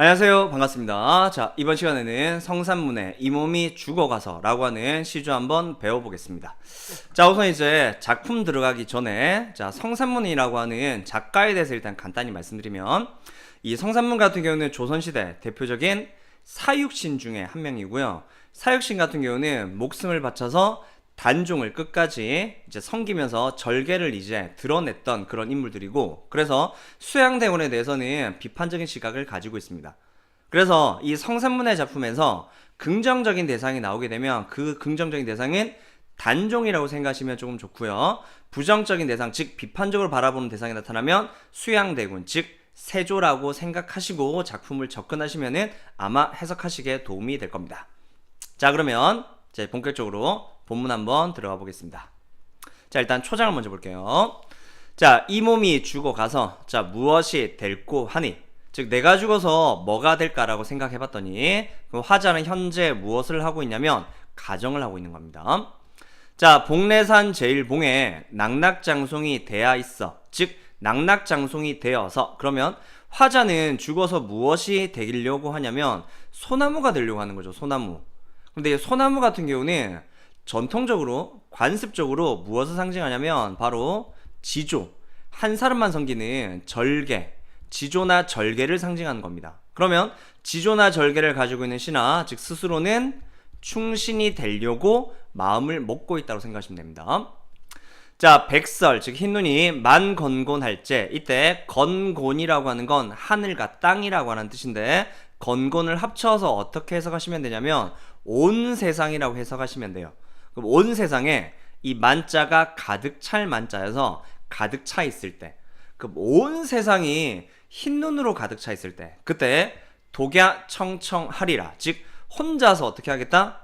안녕하세요. 반갑습니다. 자, 이번 시간에는 성산문의 이 몸이 죽어가서 라고 하는 시조 한번 배워보겠습니다. 자, 우선 이제 작품 들어가기 전에 자, 성산문이라고 하는 작가에 대해서 일단 간단히 말씀드리면 이 성산문 같은 경우는 조선시대 대표적인 사육신 중에 한 명이고요. 사육신 같은 경우는 목숨을 바쳐서 단종을 끝까지 이제 섬기면서 절개를 이제 드러냈던 그런 인물들이고, 그래서 수양대원에 대해서는 비판적인 시각을 가지고 있습니다. 그래서 이 성산문의 작품에서 긍정적인 대상이 나오게 되면 그 긍정적인 대상은 단종이라고 생각하시면 조금 좋고요. 부정적인 대상, 즉 비판적으로 바라보는 대상이 나타나면 수양대군, 즉 세조라고 생각하시고 작품을 접근하시면은 아마 해석하시기에 도움이 될 겁니다. 자, 그러면 이제 본격적으로 본문 한번 들어가 보겠습니다. 자, 일단 초장을 먼저 볼게요. 자, 이 몸이 죽어가서 자, 무엇이 될꼬 하니, 즉 내가 죽어서 뭐가 될까라고 생각해 봤더니 그 화자는 현재 무엇을 하고 있냐면 가정을 하고 있는 겁니다. 자, 복례산 제일봉에 낙낙장송이 되어 있어, 즉 낙낙장송이 되어서, 그러면 화자는 죽어서 무엇이 되려고 하냐면 소나무가 되려고 하는 거죠. 소나무. 근데 이 소나무 같은 경우는 전통적으로 관습적으로 무엇을 상징하냐면 바로 지조, 한 사람만 섬기는 절개, 지조나 절개를 상징하는 겁니다. 그러면 지조나 절개를 가지고 있는 신하, 즉 스스로는 충신이 되려고 마음을 먹고 있다고 생각하시면 됩니다. 자, 백설, 즉 흰눈이 만건곤할 때, 이때 건곤이라고 하는 건 하늘과 땅이라고 하는 뜻인데, 건곤을 합쳐서 어떻게 해석하시면 되냐면 온 세상이라고 해석하시면 돼요. 그럼 온 세상에 이 만자가 가득 찰 만자여서 가득 차 있을 때, 그럼 온 세상이 흰눈으로 가득 차 있을 때, 그때 독야 청청하리라, 즉 혼자서 어떻게 하겠다?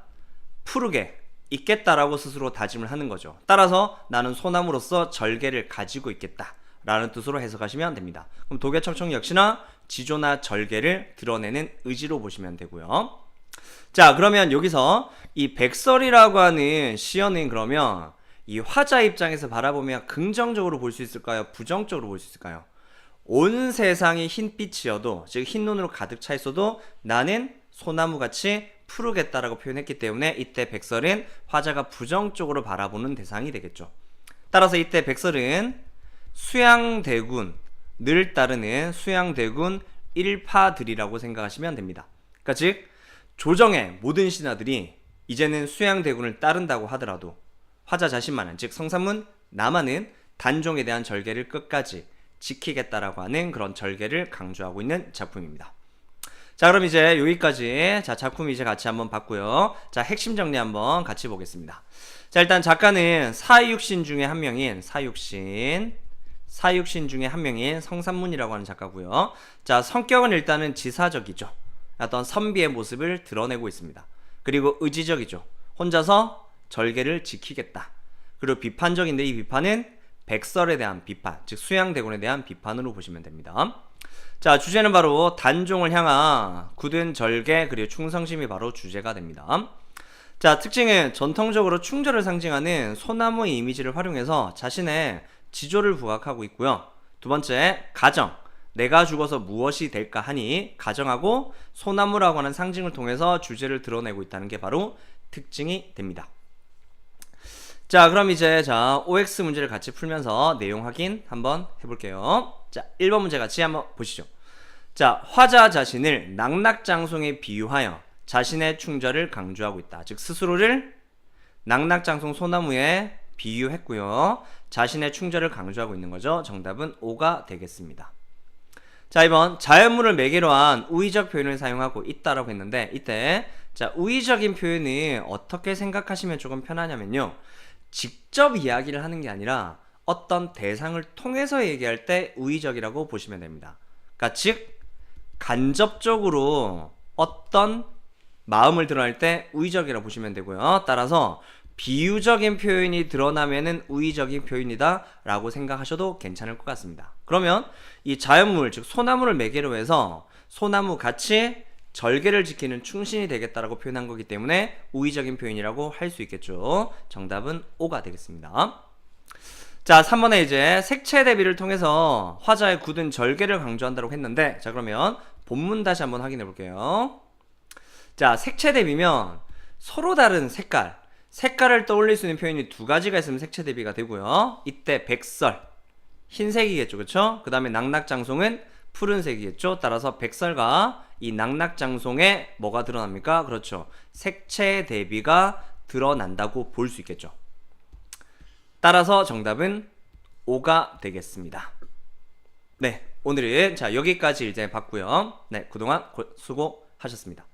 푸르게 있겠다라고 스스로 다짐을 하는 거죠. 따라서 나는 소나무로서 절개를 가지고 있겠다 라는 뜻으로 해석하시면 됩니다. 그럼 독야청청 역시나 지조나 절개를 드러내는 의지로 보시면 되고요. 자, 그러면 여기서 이 백설이라고 하는 시연은 그러면 이 화자 입장에서 바라보면 긍정적으로 볼 수 있을까요? 부정적으로 볼 수 있을까요? 온 세상이 흰빛이어도, 즉 흰눈으로 가득 차 있어도 나는 소나무같이 푸르겠다라고 표현했기 때문에 이때 백설은 화자가 부정적으로 바라보는 대상이 되겠죠. 따라서 이때 백설은 수양대군을 따르는 수양대군 일파들이라고 생각하시면 됩니다. 그러니까 즉 조정의 모든 신하들이 이제는 수양대군을 따른다고 하더라도 화자 자신만은, 즉 성산문 나만은 단종에 대한 절개를 끝까지 지키겠다라고 하는 그런 절개를 강조하고 있는 작품입니다. 자, 그럼 이제 여기까지 자, 작품 이제 같이 한번 봤고요. 자, 핵심 정리 한번 같이 보겠습니다. 자, 일단 작가는 사육신 중에 한 명인 사육신 중에 한 명인 성산문이라고 하는 작가고요. 자, 성격은 일단은 지사적이죠. 어떤 선비의 모습을 드러내고 있습니다. 그리고 의지적이죠. 혼자서 절개를 지키겠다. 그리고 비판적인데 이 비판은 백설에 대한 비판, 즉 수양대군에 대한 비판으로 보시면 됩니다. 자, 주제는 바로 단종을 향한 굳은 절개 그리고 충성심이 바로 주제가 됩니다. 자, 특징은 전통적으로 충절을 상징하는 소나무의 이미지를 활용해서 자신의 지조를 부각하고 있고요. 두 번째, 가정, 내가 죽어서 무엇이 될까 하니 가정하고 소나무라고 하는 상징을 통해서 주제를 드러내고 있다는 게 바로 특징이 됩니다. 자, 그럼 이제 OX 문제를 같이 풀면서 내용 확인 한번 해볼게요. 자, 1번 문제 같이 한번 보시죠. 자, 화자 자신을 낙낙장송에 비유하여 자신의 충절을 강조하고 있다. 즉 스스로를 낙낙장송 소나무에 비유했고요. 자신의 충절을 강조하고 있는 거죠. 정답은 5가 되겠습니다. 자, 2번 자연물을 매개로 한 우의적 표현을 사용하고 있다라고 했는데, 이때 자, 우의적인 표현을 어떻게 생각하시면 조금 편하냐면요, 직접 이야기를 하는 게 아니라 어떤 대상을 통해서 얘기할 때 우의적이라고 보시면 됩니다. 그러니까 즉 간접적으로 어떤 마음을 드러낼 때 우의적이라고 보시면 되고요. 따라서 비유적인 표현이 드러나면은 우의적인 표현이다 라고 생각하셔도 괜찮을 것 같습니다. 그러면 이 자연물, 즉 소나무를 매개로 해서 소나무 같이 절개를 지키는 충신이 되겠다라고 표현한 거기 때문에 우의적인 표현이라고 할 수 있겠죠. 정답은 5가 되겠습니다. 자, 3번에 이제 색채 대비를 통해서 화자의 굳은 절개를 강조한다고 했는데, 자, 그러면 본문 다시 한번 확인해 볼게요. 자, 색채 대비면 서로 다른 색깔을 떠올릴 수 있는 표현이 두 가지가 있으면 색채 대비가 되고요. 이때 백설, 흰색이겠죠, 그쵸? 그 다음에 낙낙장송은 푸른색이겠죠. 따라서 백설과 이 낙낙장송에 뭐가 드러납니까? 그렇죠. 색채 대비가 드러난다고 볼 수 있겠죠. 따라서 정답은 5가 되겠습니다. 네, 오늘은 자 여기까지 이제 봤고요. 네, 그동안 수고하셨습니다.